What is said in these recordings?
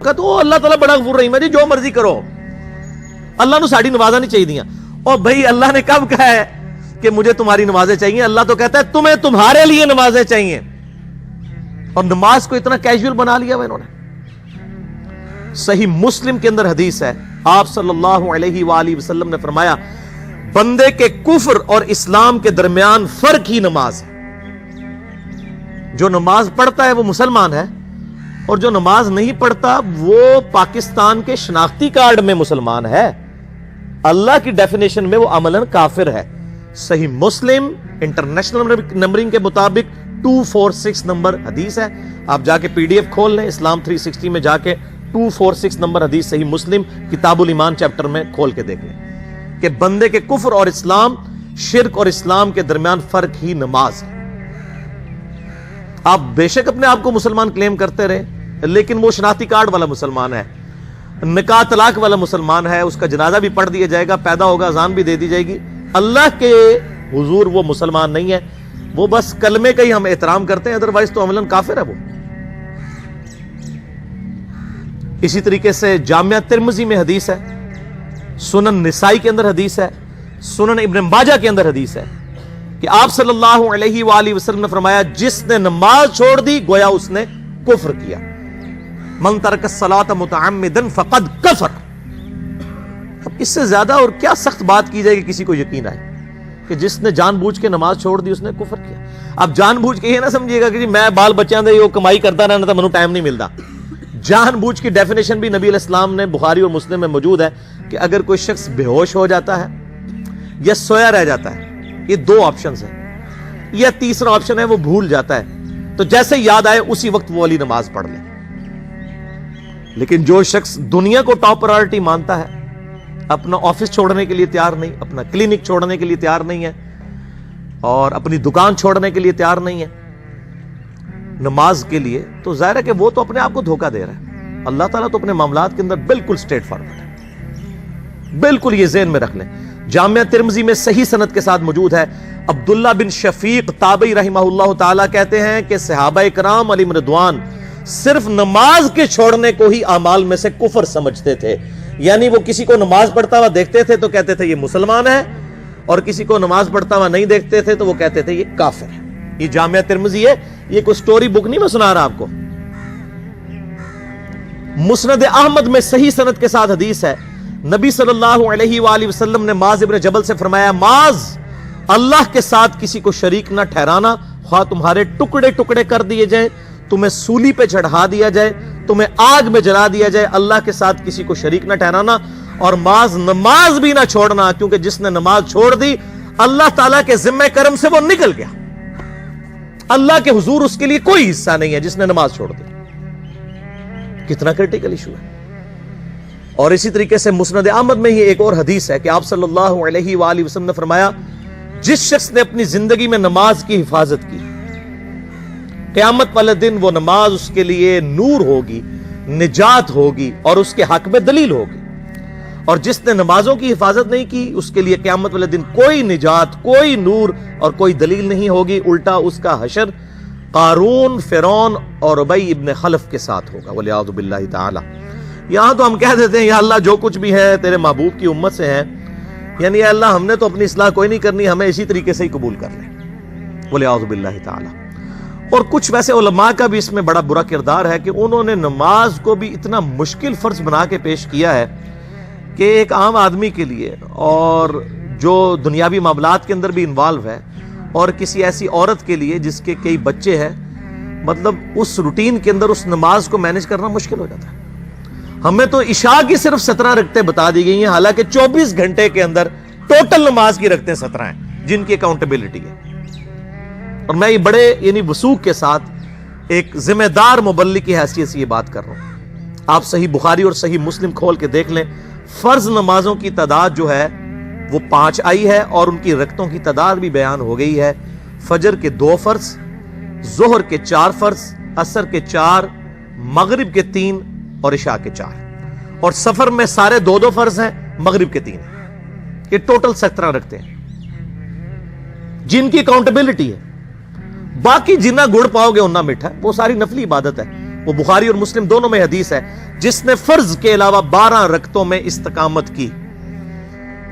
کہتے وہ اللہ تعالیٰ بڑا غفور رحیم ہے جی، جو مرضی کرو، اللہ نے ساڑی نمازہ نہیں چاہیے دیا. اور بھائی اللہ نے کب کہا ہے کہ مجھے تمہاری نمازیں چاہیے؟ اللہ تو کہتا ہے تمہیں تمہارے لیے نمازیں چاہیے. اور نماز کو اتنا کیجول بنا لیا انہوں نے. صحیح مسلم کے اندر حدیث ہے، آپ صلی اللہ علیہ وآلہ وسلم نے فرمایا بندے کے کفر اور اسلام کے درمیان فرق ہی نماز ہے. جو نماز پڑھتا ہے وہ مسلمان ہے، اور جو نماز نہیں پڑھتا وہ پاکستان کے شناختی کارڈ میں مسلمان ہے، اللہ کی ڈیفینیشن میں وہ عملاً کافر ہے. صحیح مسلم انٹرنیشنل نمبرنگ کے مطابق 246 نمبر حدیث ہے. آپ جا کے پی ڈی ایف کھول لیں، اسلام 360 میں جا کے 246 نمبر حدیث صحیح مسلم کتاب الایمان چیپٹر میں کھول کے دیکھ لیں کہ بندے کے کفر اور اسلام، شرک اور اسلام کے درمیان فرق ہی نماز ہے. آپ بے شک اپنے آپ کو مسلمان کلیم کرتے رہے، لیکن وہ شناختی کارڈ والا مسلمان ہے، نکاح طلاق والا مسلمان ہے، اس کا جنازہ بھی پڑھ دیا جائے گا، پیدا ہوگا اذان بھی دے دی جائے گی. اللہ کے حضور وہ مسلمان نہیں ہے، وہ بس کلمے کا ہی ہم احترام کرتے ہیں، ادروائز تو عملاً کافر ہے وہ. اسی طریقے سے جامعہ ترمذی میں حدیث ہے، سنن نسائی کے اندر حدیث ہے، سنن ابن ماجہ کے اندر حدیث ہے کہ آپ صلی اللہ علیہ وآلہ وسلم نے فرمایا جس نے نماز چھوڑ دی گویا اس نے کفر کیا. من ترک الصلاۃ متعمدا فقد کفر. اب اس سے زیادہ اور کیا سخت بات کی جائے کہ کسی کو یقین آئے کہ جس نے جان بوجھ کے نماز چھوڑ دی اس نے کفر کیا. اب جان بوجھ کے یہ نہ سمجھیے گا کہ جی میں بال بچیاں دے کمائی کرتا رہنا تھا، منو ٹائم نہیں ملتا. جان بوجھ کی ڈیفینیشن بھی نبی علیہ السلام نے بخاری اور مسلم میں موجود ہے کہ اگر کوئی شخص بے ہوش ہو جاتا ہے یا سویا رہ جاتا ہے، یہ دو آپشنز ہیں، یا تیسرا آپشن ہے وہ بھول جاتا ہے، تو جیسے یاد آئے اسی وقت وہ والی نماز پڑھ لے. لیکن جو شخص دنیا کو ٹاپ پرائورٹی مانتا ہے، اپنا آفس چھوڑنے کے لیے تیار نہیں، اپنا کلینک چھوڑنے کے لیے تیار نہیں ہے، اور اپنی دکان چھوڑنے کے لیے تیار نہیں ہے نماز کے لیے، تو ظاہر ہے کہ وہ تو اپنے آپ کو دھوکہ دے رہا ہے. اللہ تعالیٰ تو اپنے معاملات کے اندر بالکل سٹریٹ فارورڈ ہے، بالکل یہ ذہن میں رکھ لیں. جامعہ ترمذی میں صحیح سند کے ساتھ موجود ہے، عبداللہ بن شفیق تابعی رحمہ اللہ تعالیٰ کہتے ہیں کہ صحابہ کرام علیہم رضوان صرف نماز کے چھوڑنے کو ہی اعمال میں سے کفر سمجھتے تھے. یعنی وہ کسی کو نماز پڑھتا ہوا دیکھتے تھے تو کہتے تھے یہ مسلمان ہے، اور کسی کو نماز پڑھتا ہوا نہیں دیکھتے تھے تو وہ کہتے تھے یہ کافر ہے. یہ جامعہ ترمذی ہے، یہ کوئی سٹوری بک نہیں میں سنا رہا آپ کو. مسند احمد میں صحیح سند کے ساتھ حدیث ہے، نبی صلی اللہ علیہ وآلہ وسلم نے معاذ ابن جبل سے فرمایا معاذ اللہ کے ساتھ کسی کو شریک نہ ٹھہرانا، خواہ تمہارے ٹکڑے ٹکڑے کر دیے جائیں، تمہیں سولی پہ چڑھا دیا جائے، تمہیں آگ میں جلا دیا جائے، اللہ کے ساتھ کسی کو شریک نہ ٹھہرانا. اور معاذ نماز بھی نہ چھوڑنا، کیونکہ جس نے نماز چھوڑ دی اللہ تعالیٰ کے ذمہ کرم سے وہ نکل گیا، اللہ کے حضور اس کے لیے کوئی حصہ نہیں ہے جس نے نماز چھوڑ دی. کتنا کرٹیکل ایشو ہے. اور اسی طریقے سے مسند احمد میں ہی ایک اور حدیث ہے کہ آپ صلی اللہ علیہ وآلہ وسلم نے فرمایا جس شخص نے اپنی زندگی میں نماز کی حفاظت کی، قیامت والے دن وہ نماز اس کے لیے نور ہوگی، نجات ہوگی، اور اس کے حق میں دلیل ہوگی. اور جس نے نمازوں کی حفاظت نہیں کی اس کے لیے قیامت والے دن کوئی نجات، کوئی نور اور کوئی دلیل نہیں ہوگی، الٹا اس کا حشر قارون، فرعون اور ابی ابن خلف کے ساتھ ہوگا والعیاذ باللہ تعالی. یہاں تو ہم کہہ دیتے ہیں یا اللہ جو کچھ بھی ہے تیرے محبوب کی امت سے ہے، یعنی یا اللہ ہم نے تو اپنی اصلاح کوئی نہیں کرنی، ہمیں اسی طریقے سے ہی قبول کر لیں والعیاذ باللہ تعالی. اور کچھ ویسے علماء کا بھی اس میں بڑا برا کردار ہے کہ انہوں نے نماز کو بھی اتنا مشکل فرض بنا کے پیش کیا ہے کہ ایک عام آدمی کے لیے، اور جو دنیاوی معاملات کے اندر بھی انوالو ہے، اور کسی ایسی عورت کے لیے جس کے کئی بچے ہیں، مطلب اس روٹین کے اندر اس نماز کو مینج کرنا مشکل ہو جاتا ہے. ہمیں تو عشاء کی صرف 17 رکعتیں بتا دی گئی ہیں، حالانکہ 24 گھنٹے کے اندر ٹوٹل نماز کی رکعتیں 17 ہیں جن کی اکاؤنٹیبلٹی ہے. اور میں یہ بڑے یعنی وثوق کے ساتھ ایک ذمہ دار مبلغ کی حیثیت سے یہ بات کر رہا ہوں. آپ صحیح بخاری اور صحیح مسلم کھول کے دیکھ لیں، فرض نمازوں کی تعداد جو ہے وہ 5 آئی ہے، اور ان کی رکعتوں کی تعداد بھی بیان ہو گئی ہے. فجر کے 2 فرض، ظہر کے 4 فرض، عصر کے 4، مغرب کے 3 اور عشاء کے 4. اور سفر میں سارے 2 فرض ہیں، مغرب کے 3 ہیں. یہ ٹوٹل 17 رکھتے ہیں جن کی اکاؤنٹیبلٹی ہے. باقی جنہ گڑ پاؤ گے انہ میٹھا، وہ ساری نفلی عبادت ہے. وہ بخاری اور مسلم دونوں میں حدیث ہے، جس نے فرض کے علاوہ 12 رکعتوں میں استقامت کی،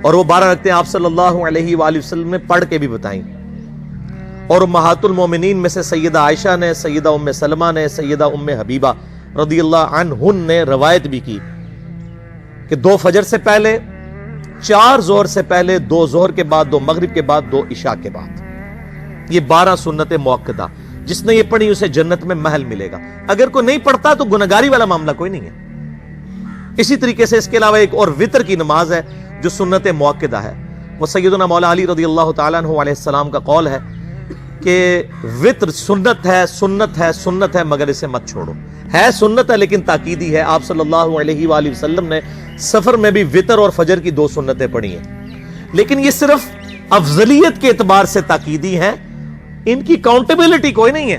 اور وہ 12 رکعتیں آپ صلی اللہ علیہ وآلہ وسلم نے پڑھ کے بھی بتائیں، اور امہات المومنین میں سے سیدہ عائشہ نے، سیدہ ام سلمہ نے، سیدہ ام حبیبہ رضی اللہ عنہن نے روایت بھی کی کہ 2 فجر سے پہلے، 4 ظہر سے پہلے، 2 ظہر کے بعد، 2 مغرب کے بعد، 2 عشاء کے بعد، یہ 12 سنت موقدہ، جس نے یہ پڑھی اسے جنت میں محل ملے گا۔ اگر کوئی نہیں پڑھتا تو گنہگاری والا معاملہ کوئی نہیں ہے۔ اسی طریقے سے اس کے علاوہ ایک اور وتر کی نماز ہے جو سنت موقدہ ہے، وہ سیدنا مولا علی رضی اللہ تعالیٰ عنہ علیہ السلام کا قول ہے کہ وتر سنت ہے، سنت ہے، سنت ہے، مگر اسے مت چھوڑو۔ ہے سنت ہے لیکن تاکیدی ہے۔ آپ صلی اللہ علیہ وآلہ وسلم نے سفر میں بھی وتر اور فجر کی 2 سنتیں پڑھی ہیں، لیکن یہ صرف افضلیت کے اعتبار سے تاکیدی ہیں، ان کی کاؤنٹیبلٹی کوئی نہیں ہے۔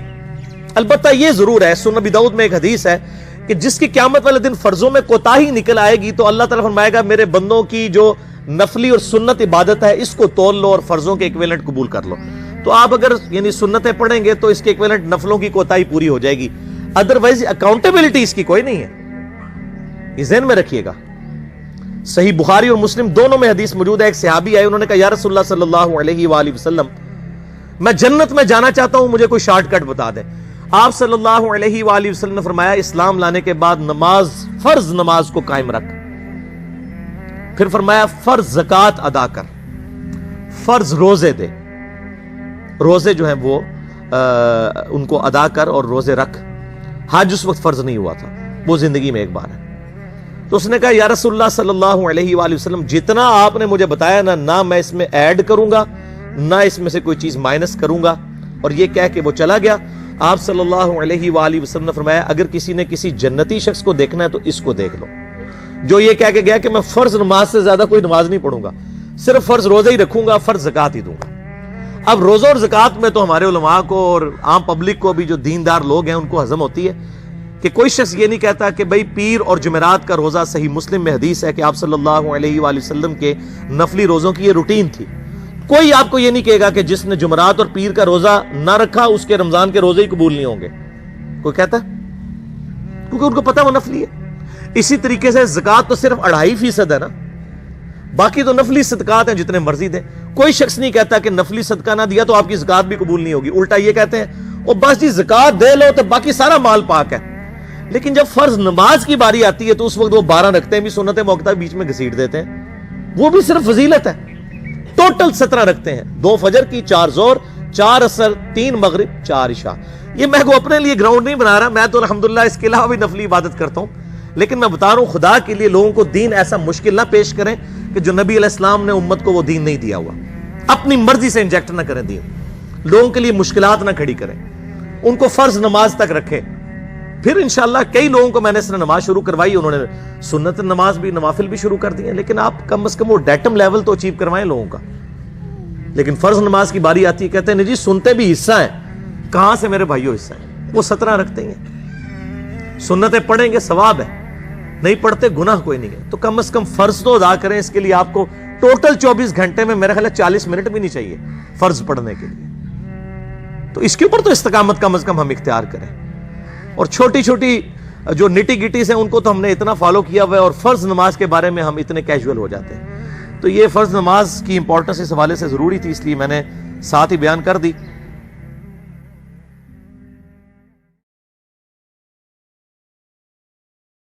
البتہ یہ ضرور ہے، سنن ابی داؤد میں ایک حدیث ہے کہ جس کی قیامت والے دن فرضوں میں کوتاہی نکل آئے گی تو اللہ تعالیٰ فرمائے گا میرے بندوں کی جو نفلی اور سنت عبادت ہے اس کو تول لو اور فرضوں کے ایکویلنٹ قبول کر لو۔ تو آپ اگر یعنی سنتیں پڑھیں گے تو اس کے ایکویلنٹ نفلوں کی کوتاہی پوری ہو جائے گی، ادروائز اکاؤنٹیبلٹی اس کی کوئی نہیں ہے، یہ ذہن میں رکھیے گا۔ صحیح بخاری اور مسلم دونوں میں حدیث موجود ہے، ایک صحابی آئے، انہوں نے کہا یا رسول اللہ صلی اللہ علیہ وآلہ وسلم میں جنت میں جانا چاہتا ہوں، مجھے کوئی شارٹ کٹ بتا دیں۔ آپ صلی اللہ علیہ وآلہ وسلم نے فرمایا اسلام لانے کے بعد نماز، فرض نماز کو قائم رکھ، پھر فرمایا فرض زکوٰۃ ادا کر، فرض روزے دے، روزے جو ہیں وہ ان کو ادا کر اور روزے رکھ۔ حج اس وقت فرض نہیں ہوا تھا، وہ زندگی میں ایک بار ہے۔ تو اس نے کہا یا رسول اللہ صلی اللہ علیہ وآلہ وسلم جتنا آپ نے مجھے بتایا نہ میں اس میں ایڈ کروں گا نہ اس میں سے کوئی چیز مائنس کروں گا، اور یہ کہہ کے وہ چلا گیا۔ آپ صلی اللہ علیہ وآلہ وسلم نے فرمایا اگر کسی نے کسی جنتی شخص کو دیکھنا ہے تو اس کو دیکھ لو، جو یہ کہہ کے گیا کہ میں فرض نماز سے زیادہ کوئی نماز نہیں پڑھوں گا، صرف فرض روزہ ہی رکھوں گا، فرض زکوٰۃ ہی دوں گا۔ اب روزہ اور زکوٰۃ میں تو ہمارے علماء کو اور عام پبلک کو بھی جو دیندار لوگ ہیں ان کو ہضم ہوتی ہے کہ کوئی شخص یہ نہیں کہتا کہ بھئی پیر اور جمعرات کا روزہ، صحیح مسلم میں حدیث ہے کہ آپ صلی اللہ علیہ وآلہ وسلم کے نفلی روزوں کی یہ روٹین تھی۔ کوئی آپ کو یہ نہیں کہے گا کہ جس نے جمعرات اور پیر کا روزہ نہ رکھا اس کے رمضان کے روزے ہی قبول نہیں ہوں گے، کوئی کہتا ہے؟ کیونکہ ان کو پتہ وہ نفلی ہے۔ اسی طریقے سے زکوٰۃ تو صرف 2.5% ہے نا، باقی تو نفلی صدقات ہیں جتنے مرضی دیں۔ کوئی شخص نہیں کہتا کہ نفلی صدقہ نہ دیا تو آپ کی زکوٰۃ بھی قبول نہیں ہوگی، الٹا یہ کہتے ہیں اور بس جی زکوٰۃ دے لو تو باقی سارا مال پاک ہے۔ لیکن جب فرض نماز کی باری آتی ہے تو اس وقت وہ 12 رکھتے بھی سنت موقدہ بیچ میں گھسیٹ دیتے ہیں، وہ بھی صرف فضیلت ہے۔ ٹوٹل 17 رکھتے ہیں، 2 فجر کی، 4 ظہر، 4 عصر، 3 مغرب، 4 عشاء۔ یہ میں کو اپنے لیے گراؤنڈ نہیں بنا رہا، میں تو الحمدللہ اس کے علاوہ بھی نفلی عبادت کرتا ہوں، لیکن میں بتا رہا ہوں خدا کے لیے لوگوں کو دین ایسا مشکل نہ پیش کریں کہ جو نبی علیہ السلام نے امت کو وہ دین نہیں دیا ہوا، اپنی مرضی سے انجیکٹ نہ کریں دین، لوگوں کے لیے مشکلات نہ کھڑی کریں، ان کو فرض نماز تک رکھیں۔ پھر انشاءاللہ کئی لوگوں کو میں نے اس نے نماز شروع کروائی، انہوں نے سنت نماز بھی، نوافل بھی شروع کر دیے، لیکن آپ کم از کم وہ ڈیٹم لیول تو اچیو کروائیں لوگوں کا۔ لیکن فرض نماز کی باری آتی ہے کہتے ہیں نہیں جی سنتے بھی حصہ ہیں، کہاں سے میرے بھائیوں حصہ ہیں؟ وہ 17 رکھتے ہیں، سنتیں پڑھیں گے ثواب ہے، نہیں پڑھتے گناہ کوئی نہیں ہے۔ تو کم از کم فرض تو ادا کریں، اس کے لیے آپ کو ٹوٹل 24 گھنٹے میں میرا خیال ہے 40 منٹ بھی نہیں چاہیے فرض پڑھنے کے لیے۔ تو اس کے اوپر تو استقامت کم از کم ہم اختیار کریں، اور چھوٹی چھوٹی جو نٹی گٹیز ہیں ان کو تو ہم نے اتنا فالو کیا ہوا ہے، اور فرض نماز کے بارے میں ہم اتنے کیجول ہو جاتے ہیں۔ تو یہ فرض نماز کی امپورٹنس اس حوالے سے ضروری تھی، اس لیے میں نے ساتھ ہی بیان کر دی۔